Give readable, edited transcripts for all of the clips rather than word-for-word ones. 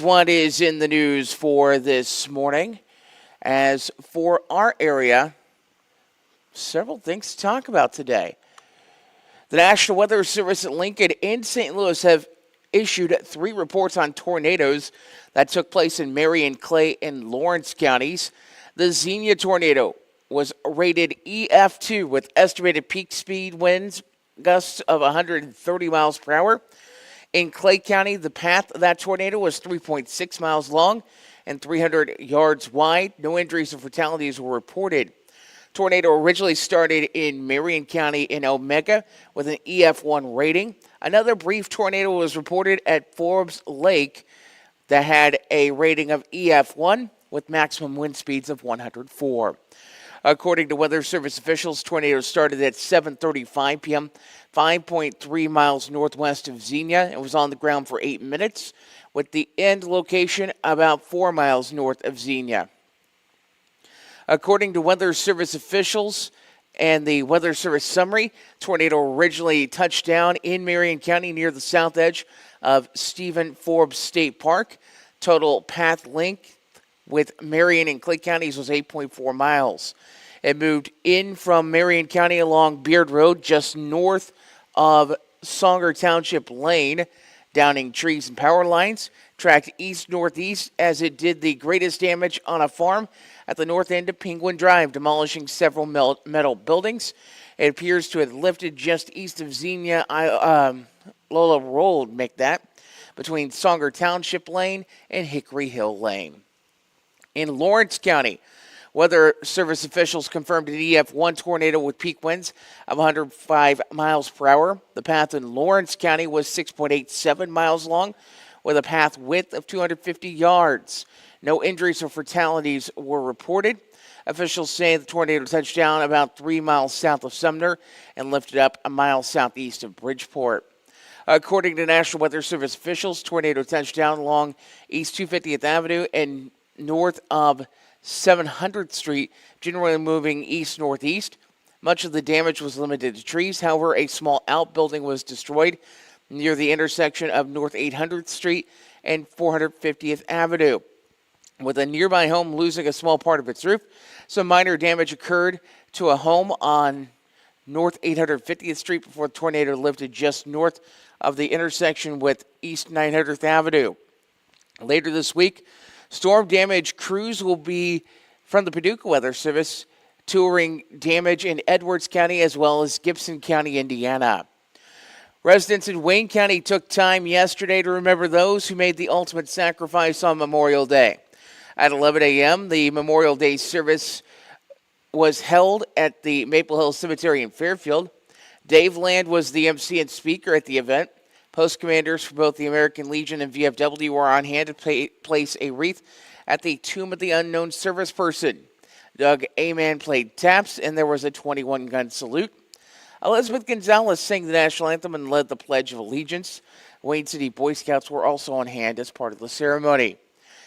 What is in the news for this morning? As for our area, several things to talk about today. The National Weather Service at Lincoln and St. Louis have issued 3 reports on tornadoes that took place in Marion, Clay, and Lawrence counties. The Xenia tornado was rated EF2 with estimated peak speed winds gusts of 130 miles per hour. In Clay County, the path of that tornado was 3.6 miles long and 300 yards wide. No injuries or fatalities were reported. Tornado originally started in Marion County in Omega with an EF1 rating. Another brief tornado was reported at Forbes Lake that had a rating of EF1 with maximum wind speeds of 104. According to Weather Service officials, tornado started at 7:35 p.m., 5.3 miles northwest of Xenia. It was on the ground for 8 minutes, with the end location about 4 miles north of Xenia. According to Weather Service officials and the Weather Service summary, tornado originally touched down in Marion County near the south edge of Stephen Forbes State Park. Total path length with Marion and Clay counties was 8.4 miles. It moved in from Marion County along Beard Road just north of Songer Township Lane, downing trees and power lines, tracked east-northeast as it did the greatest damage on a farm at the north end of Penguin Drive, demolishing several metal buildings. It appears to have lifted just east of Xenia, Lola Road, make that, between Songer Township Lane and Hickory Hill Lane. In Lawrence County, Weather Service officials confirmed an EF1 tornado with peak winds of 105 miles per hour. The path in Lawrence County was 6.87 miles long with a path width of 250 yards. No injuries or fatalities were reported. Officials say the tornado touched down about 3 miles south of Sumner and lifted up a mile southeast of Bridgeport. According to National Weather Service officials, tornado touched down along East 250th Avenue and north of 700th Street, generally moving east-northeast. Much of the damage was limited to trees. However, a small outbuilding was destroyed near the intersection of North 800th Street and 450th Avenue, with a nearby home losing a small part of its roof. Some minor damage occurred to a home on North 850th Street before the tornado lifted just north of the intersection with East 900th Avenue. Later this week, storm damage crews will be from the Paducah Weather Service touring damage in Edwards County as well as Gibson County, Indiana. Residents in Wayne County took time yesterday to remember those who made the ultimate sacrifice on Memorial Day. At 11 a.m., the Memorial Day service was held at the Maple Hill Cemetery in Fairfield. Dave Land was the MC and speaker at the event. Post commanders for both the American Legion and VFW were on hand to place a wreath at the Tomb of the Unknown service person. Doug Aman played taps, and there was a 21-gun salute. Elizabeth Gonzalez sang the national anthem and led the Pledge of Allegiance. Wayne City Boy Scouts were also on hand as part of the ceremony.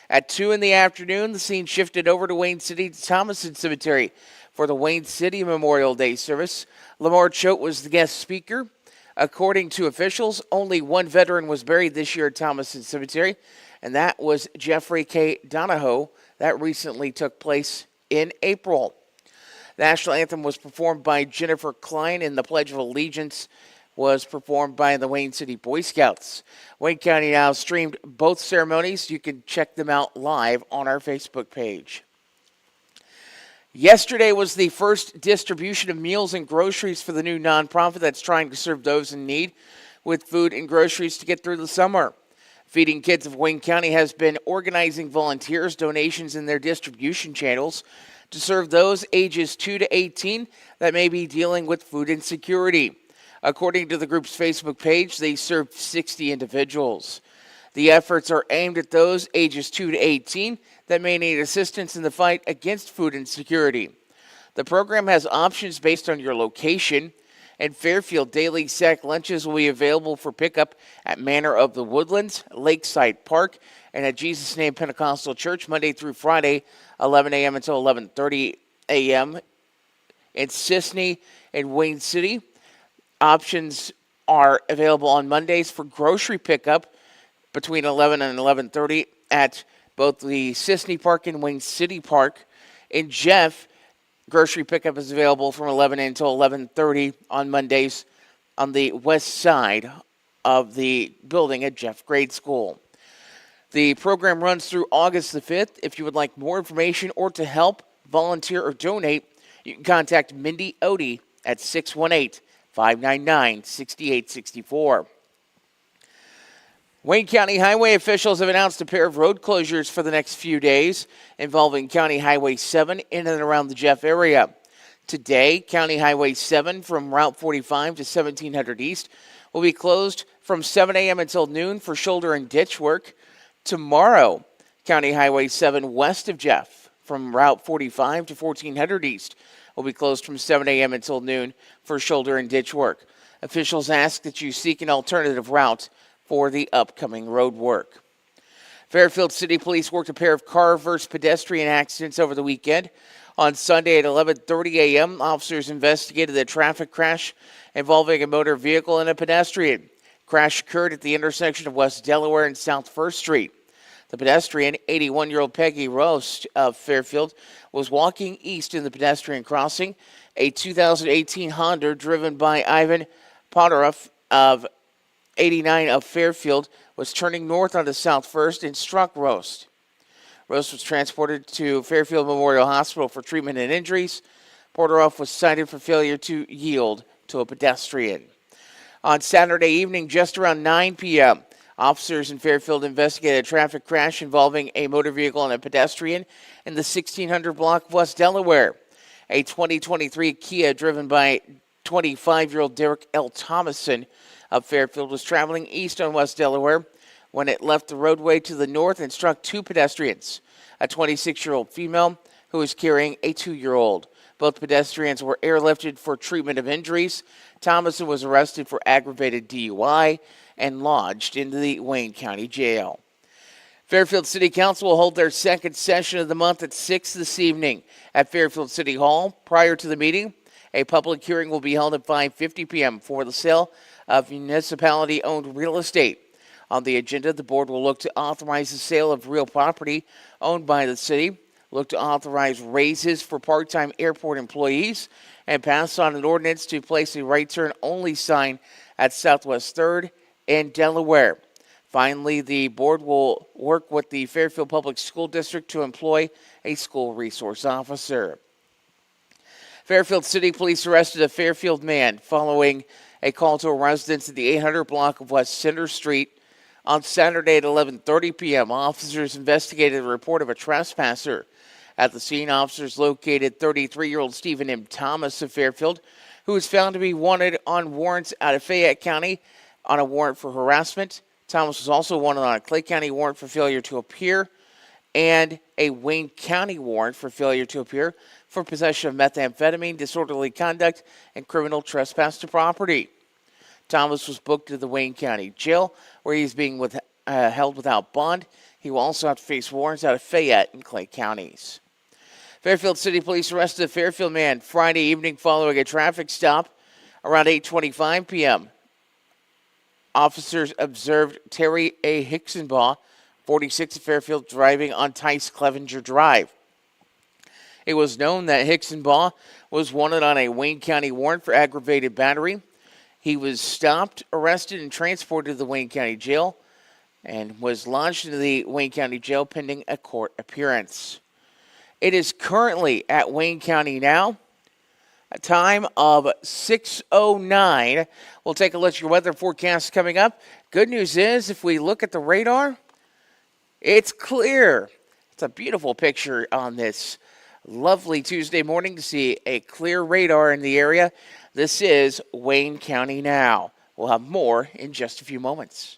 At 2 in the afternoon, the scene shifted over to Wayne City to Thomason Cemetery for the Wayne City Memorial Day service. Lamar Choate was the guest speaker. According to officials, only one veteran was buried this year at Thomason Cemetery, and that was Jeffrey K. Donahoe. That recently took place in April. The national anthem was performed by Jennifer Klein, and the Pledge of Allegiance was performed by the Wayne City Boy Scouts. Wayne County now streamed both ceremonies. You can check them out live on our Facebook page. Yesterday was the first distribution of meals and groceries for the new nonprofit that's trying to serve those in need with food and groceries to get through the summer. Feeding Kids of Wayne County has been organizing volunteers, donations, in their distribution channels to serve those ages 2 to 18 that may be dealing with food insecurity. According to the group's Facebook page, they served 60 individuals. The efforts are aimed at those ages 2 to 18 that may need assistance in the fight against food insecurity. The program has options based on your location, and Fairfield daily sack lunches will be available for pickup at Manor of the Woodlands, Lakeside Park, and at Jesus Name Pentecostal Church Monday through Friday, 11 a.m. until 11:30 a.m. in Sisney and Wayne City. Options are available on Mondays for grocery pickup between 11 and 11:30 at both the Sisney Park and Wayne City Park. In Jeff, grocery pickup is available from 11 until 11:30 on Mondays on the west side of the building at Jeff Grade School. The program runs through August the 5th. If you would like more information or to help, volunteer, or donate, you can contact Mindy Odie at 618-599-6864. Wayne County Highway officials have announced a pair of road closures for the next few days involving County Highway 7 in and around the Jeff area. Today, County Highway 7 from Route 45 to 1700 East will be closed from 7 a.m. until noon for shoulder and ditch work. Tomorrow, County Highway 7 west of Jeff from Route 45 to 1400 East will be closed from 7 a.m. until noon for shoulder and ditch work. Officials ask that you seek an alternative route for the upcoming road work. Fairfield City Police worked a pair of car versus pedestrian accidents over the weekend. On Sunday at 11:30 a.m., officers investigated a traffic crash involving a motor vehicle and a pedestrian. Crash occurred at the intersection of West Delaware and South First Street. The pedestrian, 81-year-old Peggy Roast of Fairfield, was walking east in the pedestrian crossing. A 2018 Honda driven by Ivan Potaroff of 89 of Fairfield was turning north onto South First and struck Roast. Roast was transported to Fairfield Memorial Hospital for treatment and injuries. Potaroff was cited for failure to yield to a pedestrian. On Saturday evening, just around 9 p.m., officers in Fairfield investigated a traffic crash involving a motor vehicle and a pedestrian in the 1600 block of West Delaware. A 2023 Kia driven by 25-year-old Derek L. Thomason of Fairfield was traveling east on West Delaware when it left the roadway to the north and struck two pedestrians, a 26-year-old female who was carrying a 2-year-old. Both pedestrians were airlifted for treatment of injuries. Thomason was arrested for aggravated DUI and lodged into the Wayne County Jail. Fairfield City Council will hold their second session of the month at 6 this evening at Fairfield City Hall. Prior to the meeting, a public hearing will be held at 5:50 p.m. for the sale of municipality-owned real estate. On the agenda, the board will look to authorize the sale of real property owned by the city, look to authorize raises for part-time airport employees, and pass on an ordinance to place a right-turn-only sign at Southwest 3rd and Delaware. Finally, the board will work with the Fairfield Public School District to employ a school resource officer. Fairfield City Police arrested a Fairfield man following a call to a residence at the 800 block of West Center Street. On Saturday at 11:30 p.m., officers investigated a report of a trespasser. At the scene, officers located 33-year-old Stephen M. Thomas of Fairfield, who was found to be wanted on warrants out of Fayette County on a warrant for harassment. Thomas was also wanted on a Clay County warrant for failure to appear and a Wayne County warrant for failure to appear for possession of methamphetamine, disorderly conduct, and criminal trespass to property. Thomas was booked to the Wayne County Jail, where he's being held without bond. He will also have to face warrants out of Fayette and Clay counties. Fairfield City Police arrested a Fairfield man Friday evening following a traffic stop around 8:25 p.m. Officers observed Terry A. Hicksonbaugh, 46 of Fairfield, driving on Tice Clevenger Drive. It was known that Hicksonbaugh was wanted on a Wayne County warrant for aggravated battery. He was stopped, arrested, and transported to the Wayne County Jail and was lodged into the Wayne County Jail pending a court appearance. It is currently at Wayne County now, a time of 6:09. We'll take a look at your weather forecast coming up. Good news is, if we look at the radar, it's clear. It's a beautiful picture on this lovely Tuesday morning to see a clear radar in the area. This is Wayne County now. We'll have more in just a few moments.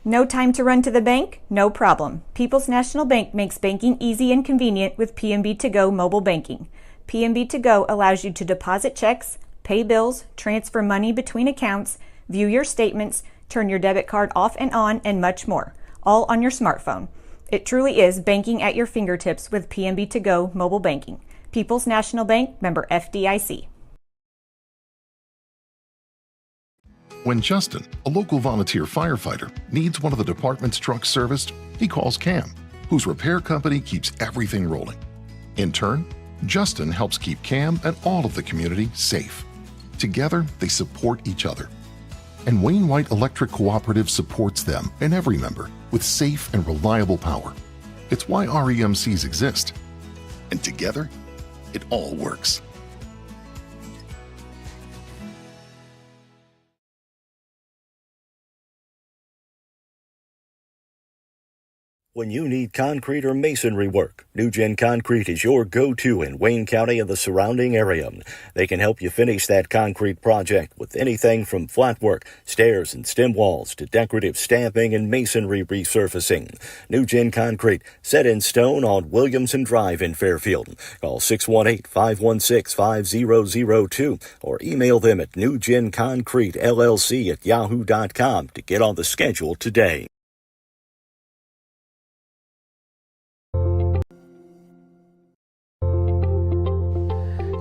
No time to run to the bank? No problem. People's National Bank makes banking easy and convenient with PNB To Go mobile banking. PNB To Go allows you to deposit checks, pay bills, transfer money between accounts, view your statements, turn your debit card off and on, and much more, all on your smartphone. It truly is banking at your fingertips with PNB To Go mobile banking. People's National Bank, member FDIC. When Justin, a local volunteer firefighter, needs one of the department's trucks serviced, he calls Cam, whose repair company keeps everything rolling. In turn, Justin helps keep Cam and all of the community safe. Together, they support each other. And Wayne White Electric Cooperative supports them and every member with safe and reliable power. It's why REMCs exist. And together, it all works. When you need concrete or masonry work, NewGen Concrete is your go-to in Wayne County and the surrounding area. They can help you finish that concrete project with anything from flat work, stairs and stem walls to decorative stamping and masonry resurfacing. NewGen Concrete, set in stone on Williamson Drive in Fairfield. Call 618-516-5002 or email them at newgenconcretellc@yahoo.com to get on the schedule today.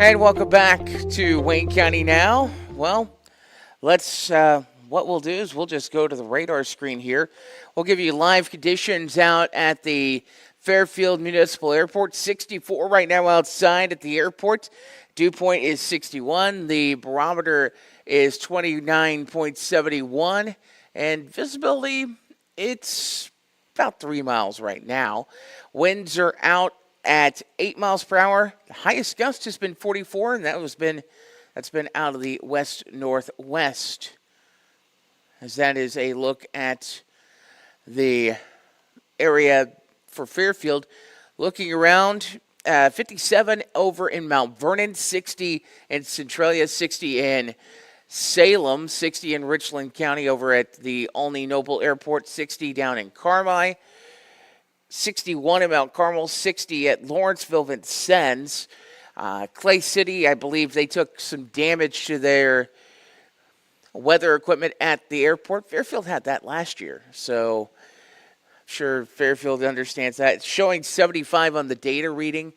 And welcome back to Wayne County Now. Well, what we'll do is we'll just go to the radar screen here. We'll give you live conditions out at the Fairfield Municipal Airport. 64 right now outside at the airport. Dew point is 61. The barometer is 29.71. And visibility, it's about 3 miles right now. Winds are out at 8 miles per hour. The highest gust has been 44, and that's been out of the west-northwest. As that is a look at the area for Fairfield. Looking around, 57 over in Mount Vernon, 60 in Centralia, 60 in Salem, 60 in Richland County over at the Olney Noble Airport, 60 down in Carmi. 61 in Mount Carmel, 60 at Lawrenceville, Vincennes. Clay City, I believe they took some damage to their weather equipment at the airport. Fairfield had that last year, so I'm sure Fairfield understands that. It's showing 75 on the data reading,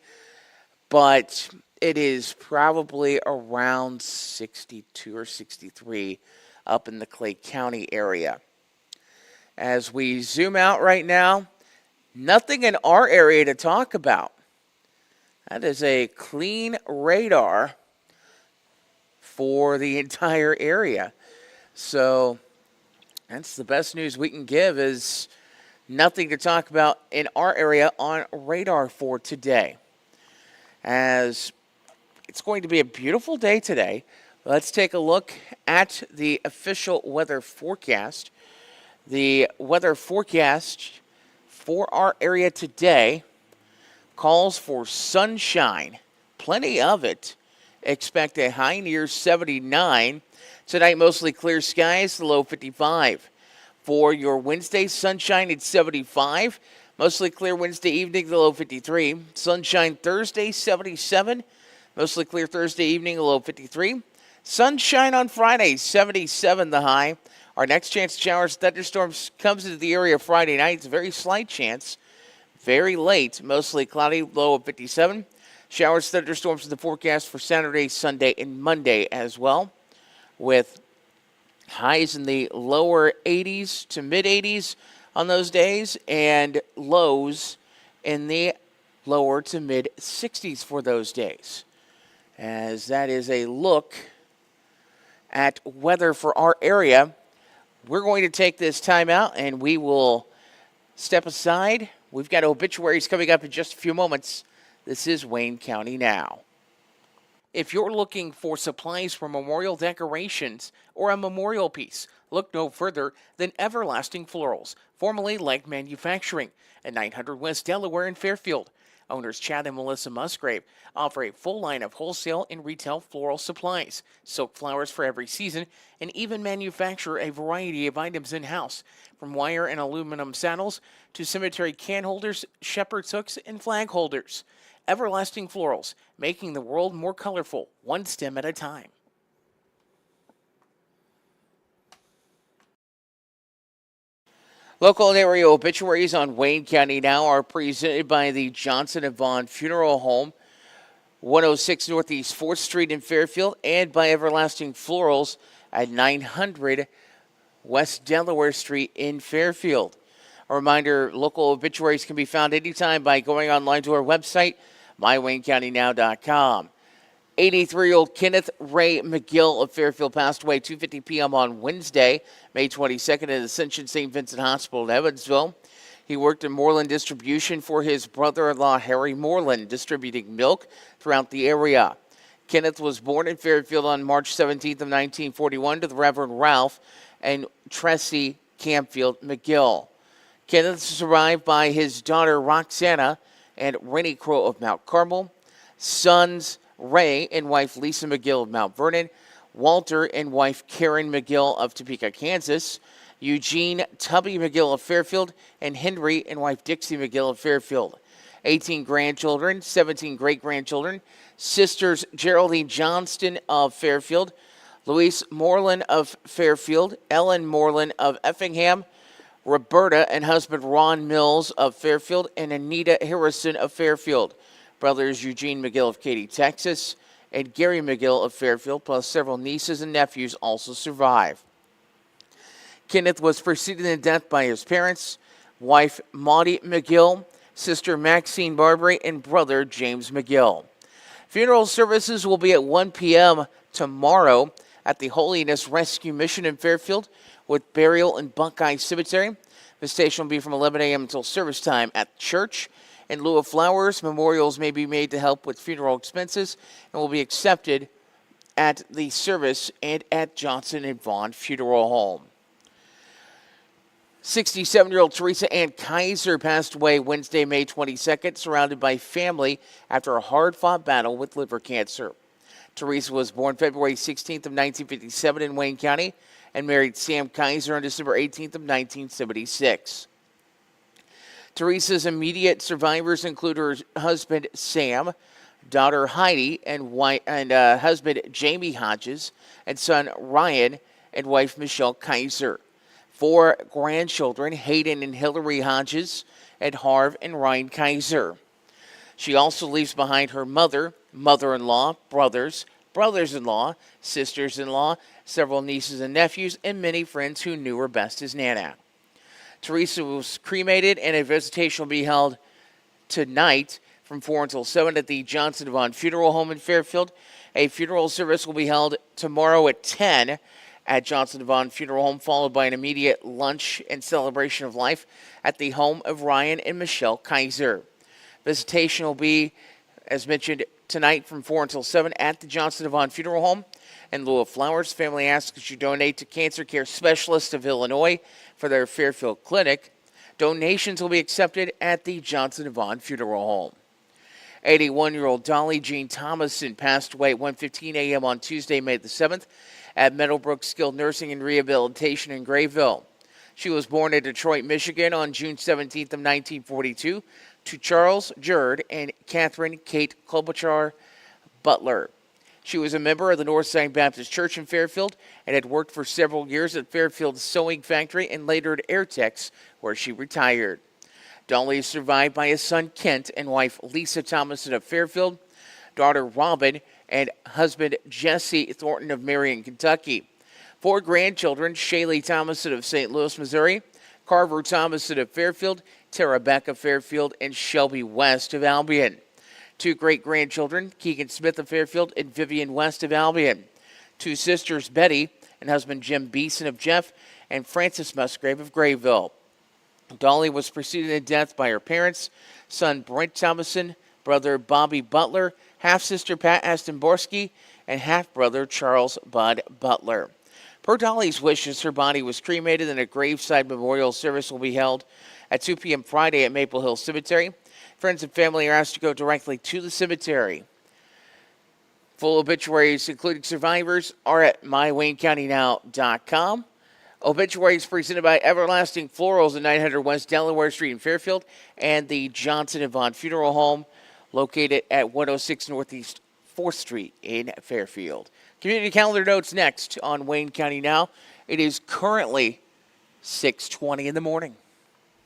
but it is probably around 62 or 63 up in the Clay County area. As we zoom out right now, nothing in our area to talk about. That is a clean radar for the entire area. So that's the best news we can give, is nothing to talk about in our area on radar for today. As it's going to be a beautiful day today, let's take a look at the official weather forecast. The weather forecast for our area today calls for sunshine, plenty of it. Expect a high near 79. Tonight, mostly clear skies, the low 55. For your Wednesday, sunshine at 75. Mostly clear Wednesday evening, the low 53. Sunshine Thursday, 77. Mostly clear Thursday evening, the low 53. Sunshine on Friday, 77 the high. Our next chance of showers, thunderstorms comes into the area Friday night. It's a very slight chance. Very late, mostly cloudy, low of 57. Showers, thunderstorms in the forecast for Saturday, Sunday, and Monday as well, with highs in the lower 80s to mid-80s on those days, and lows in the lower to mid-60s for those days. As that is a look at weather for our area. We're going to take this time out, and we will step aside. We've got obituaries coming up in just a few moments. This is Wayne County Now. If you're looking for supplies for memorial decorations or a memorial piece, look no further than Everlasting Florals, formerly Leg Manufacturing, at 900 West Delaware in Fairfield. Owners Chad and Melissa Musgrave offer a full line of wholesale and retail floral supplies, silk flowers for every season, and even manufacture a variety of items in-house, from wire and aluminum saddles to cemetery can holders, shepherd's hooks, and flag holders. Everlasting Florals, making the world more colorful, one stem at a time. Local and area obituaries on Wayne County Now are presented by the Johnson and Vaughn Funeral Home, 106 Northeast 4th Street in Fairfield, and by Everlasting Florals at 900 West Delaware Street in Fairfield. A reminder, local obituaries can be found anytime by going online to our website, mywaynecountynow.com. 83-year-old Kenneth Ray McGill of Fairfield passed away 2:50 p.m. on Wednesday, May 22nd at Ascension St. Vincent Hospital in Evansville. He worked in Moreland distribution for his brother-in-law Harry Moreland, distributing milk throughout the area. Kenneth was born in Fairfield on March 17th of 1941 to the Reverend Ralph and Tressie Campfield McGill. Kenneth is survived by his daughter Roxana and Rennie Crow of Mount Carmel, sons Ray and wife Lisa McGill of Mount Vernon, Walter and wife Karen McGill of Topeka, Kansas, Eugene Tubby McGill of Fairfield, and Henry and wife Dixie McGill of Fairfield. 18 grandchildren, 17 great-grandchildren, sisters Geraldine Johnston of Fairfield, Louise Moreland of Fairfield, Ellen Moreland of Effingham, Roberta and husband Ron Mills of Fairfield, and Anita Harrison of Fairfield. Brothers Eugene McGill of Katy, Texas, and Gary McGill of Fairfield, plus several nieces and nephews also survive. Kenneth was preceded in death by his parents, wife Maudie McGill, sister Maxine Barbary, and brother James McGill. Funeral services will be at 1 p.m. tomorrow at the Holiness Rescue Mission in Fairfield, with burial in Buckeye Cemetery. Visitation will be from 11 a.m. until service time at church. In lieu of flowers, memorials may be made to help with funeral expenses and will be accepted at the service and at Johnson and Vaughn Funeral Home. 67-year-old Teresa Ann Kaiser passed away Wednesday, May 22nd, surrounded by family after a hard-fought battle with liver cancer. Teresa was born February 16th of 1957 in Wayne County and married Sam Kaiser on December 18th of 1976. Teresa's immediate survivors include her husband Sam, daughter Heidi, and husband Jamie Hodges, and son Ryan and wife Michelle Kaiser. 4 grandchildren, Hayden and Hillary Hodges, and Harv and Ryan Kaiser. She also leaves behind her mother, mother-in-law, brothers, brothers-in-law, sisters-in-law, several nieces and nephews, and many friends who knew her best as Nana. Teresa was cremated, and a visitation will be held tonight from 4 until 7 at the Johnson and Vaughn Funeral Home in Fairfield. A funeral service will be held tomorrow at 10 at Johnson and Vaughn Funeral Home, followed by an immediate lunch and celebration of life at the home of Ryan and Michelle Kaiser. Visitation will be, as mentioned, tonight from 4 until 7 at the Johnson and Vaughn Funeral Home. In lieu of flowers, family asks that you donate to Cancer Care Specialists of Illinois for their Fairfield clinic. Donations will be accepted at the Johnson and Vaughn Funeral Home. 81-year-old Dolly Jean Thomason passed away at 1:15 a.m. on Tuesday, May the 7th, at Meadowbrook Skilled Nursing and Rehabilitation in Grayville. She was born in Detroit, Michigan on June 17th of 1942 to Charles Jerd and Catherine Kate Klobuchar Butler. She was a member of the Northside Baptist Church in Fairfield and had worked for several years at Fairfield's Sewing Factory and later at Airtex, where she retired. Dolly is survived by a son, Kent, and wife, Lisa Thomason of Fairfield, daughter, Robin, and husband, Jesse Thornton of Marion, Kentucky. 4 grandchildren, Shaylee Thomason of St. Louis, Missouri, Carver Thomason of Fairfield, Tara Beck of Fairfield, and Shelby West of Albion. 2 great-grandchildren, Keegan Smith of Fairfield and Vivian West of Albion. 2 sisters, Betty and husband Jim Beeson of Jeff, and Frances Musgrave of Grayville. Dolly was preceded in death by her parents, son Brent Thomason, brother Bobby Butler, half-sister Pat Aston-Borski, and half-brother Charles Bud Butler. Per Dolly's wishes, her body was cremated and a graveside memorial service will be held at 2 p.m. Friday at Maple Hill Cemetery. Friends and family are asked to go directly to the cemetery. Full obituaries, including survivors, are at mywaynecountynow.com. Obituaries presented by Everlasting Florals at 900 West Delaware Street in Fairfield and the Johnson and Vaughn Funeral Home located at 106 Northeast 4th Street in Fairfield. Community calendar notes next on Wayne County Now. It is currently 6:20 in the morning.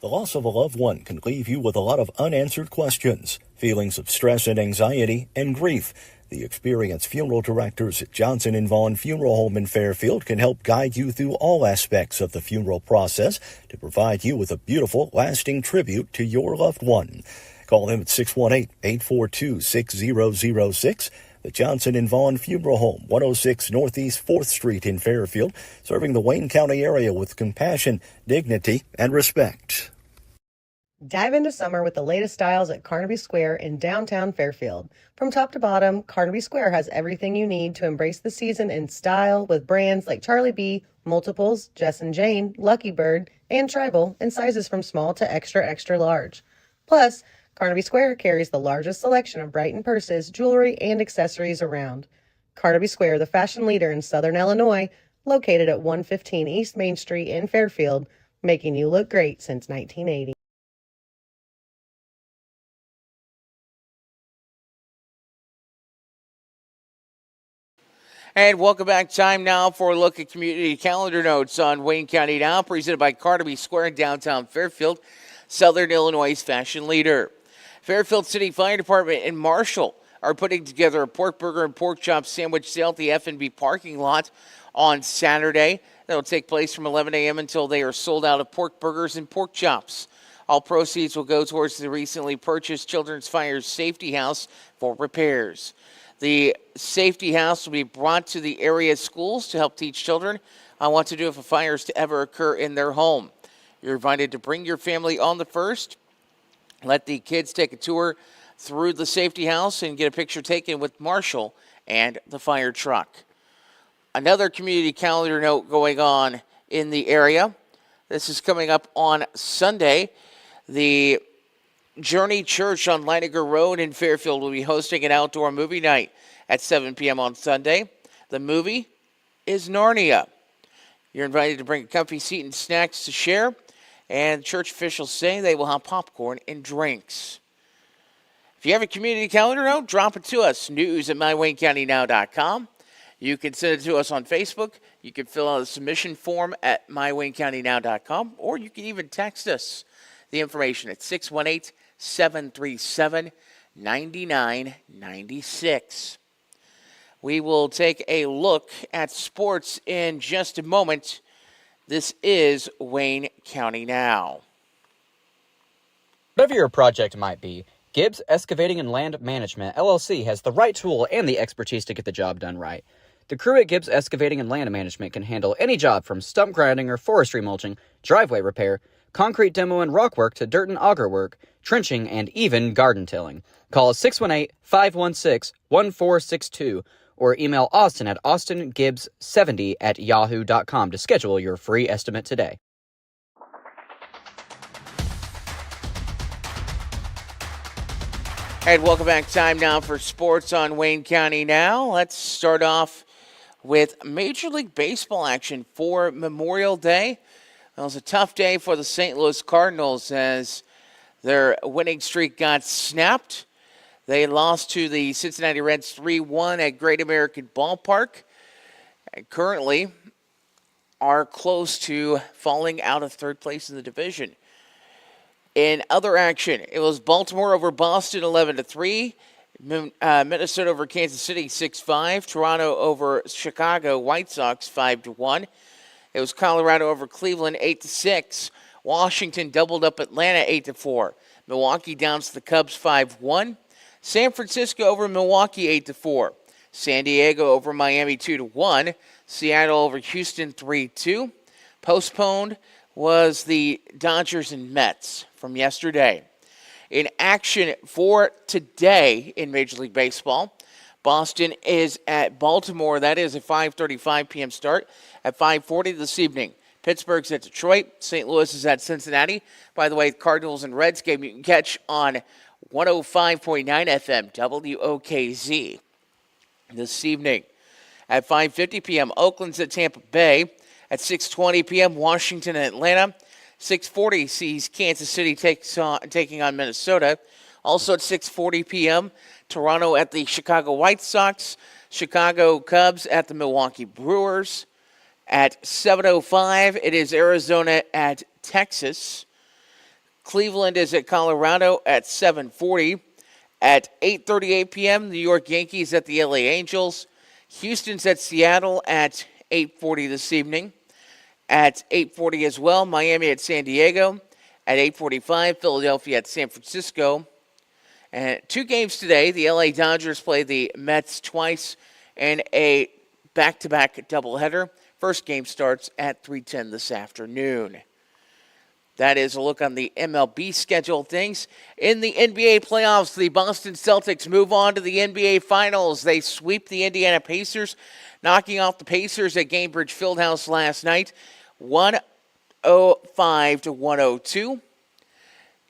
The loss of a loved one can leave you with a lot of unanswered questions, feelings of stress and anxiety, and grief. The experienced funeral directors at Johnson & Vaughn Funeral Home in Fairfield can help guide you through all aspects of the funeral process to provide you with a beautiful, lasting tribute to your loved one. Call them at 618-842-6006. The Johnson & Vaughn Funeral Home, 106 Northeast 4th Street in Fairfield, serving the Wayne County area with compassion, dignity, and respect. Dive into summer with the latest styles at Carnaby Square in downtown Fairfield. From top to bottom, Carnaby Square has everything you need to embrace the season in style with brands like Charlie B, Multiples, Jess & Jane, Lucky Bird, and Tribal in sizes from small to extra, extra large. Plus, Carnaby Square carries the largest selection of Brighton purses, jewelry, and accessories around. Carnaby Square, the fashion leader in Southern Illinois, located at 115 East Main Street in Fairfield, making you look great since 1980. And welcome back. Time now for a look at community calendar notes on Wayne County Now, presented by Carnaby Square in downtown Fairfield, Southern Illinois' fashion leader. Fairfield City Fire Department and Marshall are putting together a pork burger and pork chop sandwich sale at the F&B parking lot on Saturday. That'll take place from 11 a.m. until they are sold out of pork burgers and pork chops. All proceeds will go towards the recently purchased Children's Fire Safety House for repairs. The safety house will be brought to the area schools to help teach children on what to do if a fire is to ever occur in their home. You're invited to bring your family on the first. Let the kids take a tour through the safety house and get a picture taken with Marshall and the fire truck. Another community calendar note going on in the area. This is coming up on Sunday. The Journey Church on Leininger Road in Fairfield will be hosting an outdoor movie night at 7 p.m. on Sunday. The movie is Narnia. You're invited to bring a comfy seat and snacks to share, and church officials say they will have popcorn and drinks. If you have a community calendar note, drop it to us, news@mywaynecountynow.com. You can send it to us on Facebook. You can fill out a submission form at mywaynecountynow.com, or you can even text us the information at 618-737-9996. We will take a look at sports in just a moment. This is Wayne County Now. Whatever your project might be, Gibbs Excavating and Land Management, LLC, has the right tool and the expertise to get the job done right. The crew at Gibbs Excavating and Land Management can handle any job from stump grinding or forestry mulching, driveway repair, concrete demo and rock work to dirt and auger work, trenching, and even garden tilling. Call 618-516-1462 or email Austin at austingibbs70@yahoo.com to schedule your free estimate today. And welcome back. Time now for sports on Wayne County Now. Let's start off with Major League Baseball action for Memorial Day. It was a tough day for the St. Louis Cardinals as their winning streak got snapped. They lost to the Cincinnati Reds 3-1 at Great American Ballpark and currently are close to falling out of third place in the division. In other action, it was Baltimore over Boston 11-3, Minnesota over Kansas City 6-5, Toronto over Chicago White Sox 5-1. It was Colorado over Cleveland 8-6. Washington doubled up Atlanta 8-4. Milwaukee downs the Cubs 5-1. San Francisco over Milwaukee 8-4. San Diego over Miami 2-1. Seattle over Houston 3-2. Postponed was the Dodgers and Mets from yesterday. In action for today in Major League Baseball, Boston is at Baltimore. That is a 5:35 p.m. start. At 5:40 this evening, Pittsburgh's at Detroit. St. Louis is at Cincinnati. By the way, the Cardinals and Reds game you can catch on 105.9 FM WOKZ this evening. At 5:50 p.m., Oakland's at Tampa Bay. At 6:20 p.m., Washington and Atlanta. 6:40 sees Kansas City taking on Minnesota. Also at 6:40 p.m., Toronto at the Chicago White Sox. Chicago Cubs at the Milwaukee Brewers. At 7:05, it is Arizona at Texas. Cleveland is at Colorado at 7:40. At 8:38 p.m., New York Yankees at the LA Angels. Houston's at Seattle at 8:40 this evening. At 8:40 as well, Miami at San Diego. At 8:45, Philadelphia at San Francisco. And 2 games today. The LA Dodgers play the Mets twice in a back-to-back doubleheader. First game starts at 3:10 this afternoon. That is a look on the MLB schedule of things. In the NBA playoffs, the Boston Celtics move on to the NBA Finals. They sweep the Indiana Pacers, knocking off the Pacers at Gainbridge Fieldhouse last night, 105-102.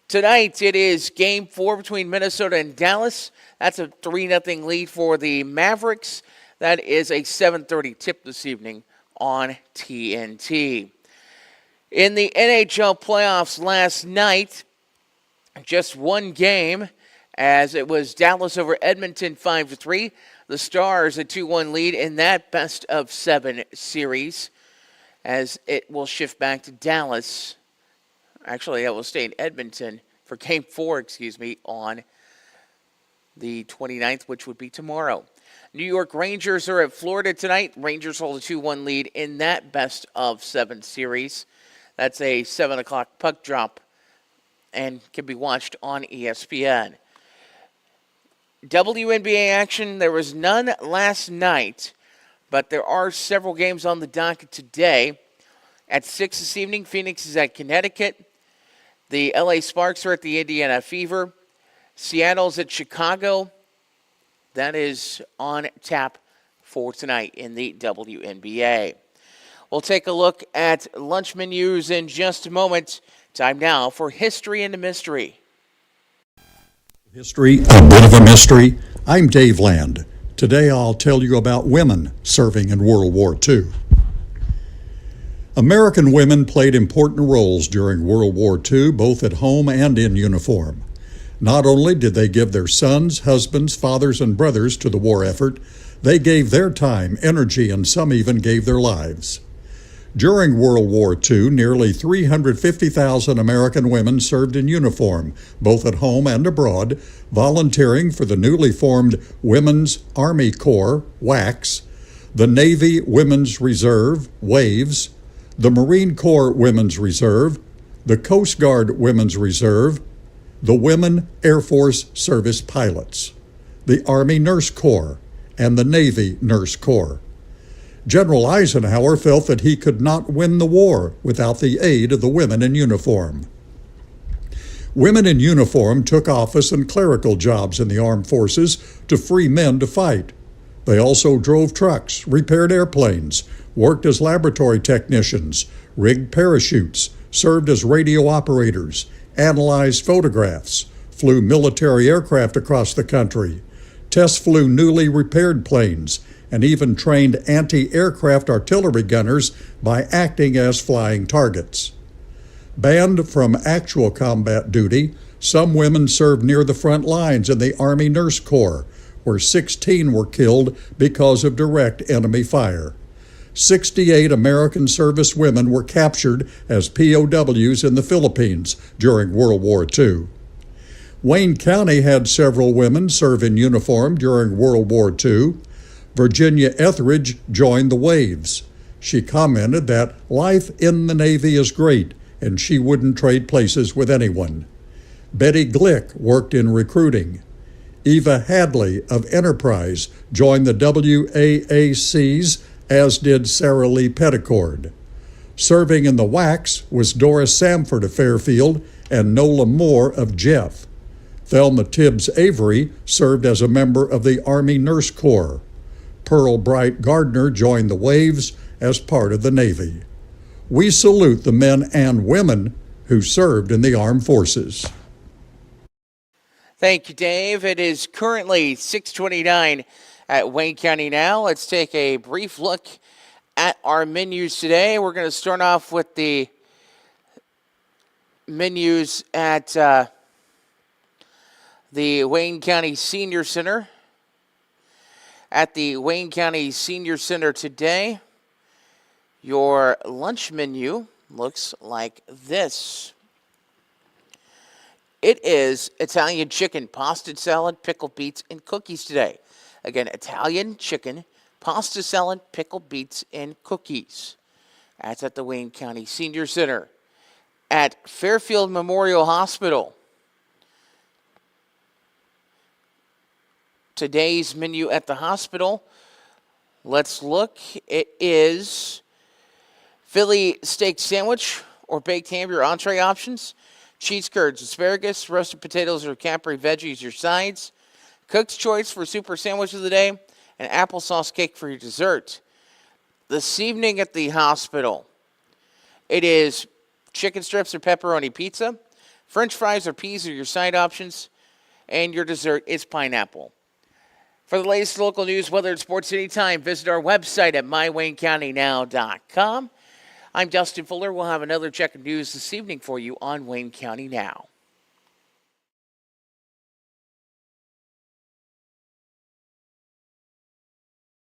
Tonight, it is Game 4 between Minnesota and Dallas. That's a 3-0 lead for the Mavericks. That is a 7:30 tip this evening on TNT. In the NHL playoffs last night, just one game, as it was Dallas over Edmonton 5-3. The Stars a 2-1 lead in that best-of-7 series, as it will shift back to Dallas. Actually, it will stay in Edmonton for Game 4, on the 29th, which would be tomorrow. New York Rangers are at Florida tonight. Rangers hold a 2-1 lead in that best-of-7 series. That's a 7 o'clock puck drop and can be watched on ESPN. WNBA action, there was none last night, but there are several games on the docket today. At 6 this evening, Phoenix is at Connecticut. The LA Sparks are at the Indiana Fever. Seattle's at Chicago. That is on tap for tonight in the WNBA. We'll take a look at lunch menus in just a moment. Time now for History and Mystery. History, a bit of a mystery. I'm Dave Land. Today I'll tell you about women serving in World War II. American women played important roles during World War II, both at home and in uniform. Not only did they give their sons, husbands, fathers, and brothers to the war effort, they gave their time, energy, and some even gave their lives. During World War II, nearly 350,000 American women served in uniform, both at home and abroad, volunteering for the newly formed Women's Army Corps, WACS, the Navy Women's Reserve, WAVES, the Marine Corps Women's Reserve, the Coast Guard Women's Reserve, the Women Air Force Service Pilots, the Army Nurse Corps, and the Navy Nurse Corps. General Eisenhower felt that he could not win the war without the aid of the women in uniform. Women in uniform took office and clerical jobs in the armed forces to free men to fight. They also drove trucks, repaired airplanes, worked as laboratory technicians, rigged parachutes, served as radio operators, analyzed photographs, flew military aircraft across the country, test flew newly repaired planes, and even trained anti-aircraft artillery gunners by acting as flying targets. Banned from actual combat duty, some women served near the front lines in the Army Nurse Corps, where 16 were killed because of direct enemy fire. 68 American service women were captured as POWs in the Philippines during World War II. Wayne County had several women serve in uniform during World War II. Virginia Etheridge joined the Waves. She commented that life in the Navy is great and she wouldn't trade places with anyone. Betty Glick worked in recruiting. Eva Hadley of Enterprise joined the WAACs, as did Sarah Lee Petticord. Serving in the WACS was Doris Samford of Fairfield and Nola Moore of Jeff. Thelma Tibbs Avery served as a member of the Army Nurse Corps. Pearl Bright Gardner joined the Waves as part of the Navy. We salute the men and women who served in the armed forces. Thank you, Dave. It is currently 6:29 at Wayne County now. Let's take a brief look at our menus today. We're going to start off with the menus at the Wayne County Senior Center. At the Wayne County Senior Center today, your lunch menu looks like this. It is Italian chicken, pasta salad, pickled beets, and cookies today. Again, Italian chicken, pasta salad, pickled beets, and cookies. That's at the Wayne County Senior Center. At Fairfield Memorial Hospital, today's menu at the hospital, let's look. It is Philly steak sandwich or baked ham, your entree options. Cheese curds, asparagus, roasted potatoes, or Capri veggies, your sides. Cook's choice for super sandwich of the day, and applesauce cake for your dessert. This evening at the hospital, it is chicken strips or pepperoni pizza. French fries or peas are your side options, and your dessert is pineapple. For the latest local news, weather, and sports anytime, visit our website at mywaynecountynow.com. I'm Justin Fuller. We'll have another check of news this evening for you on Wayne County Now.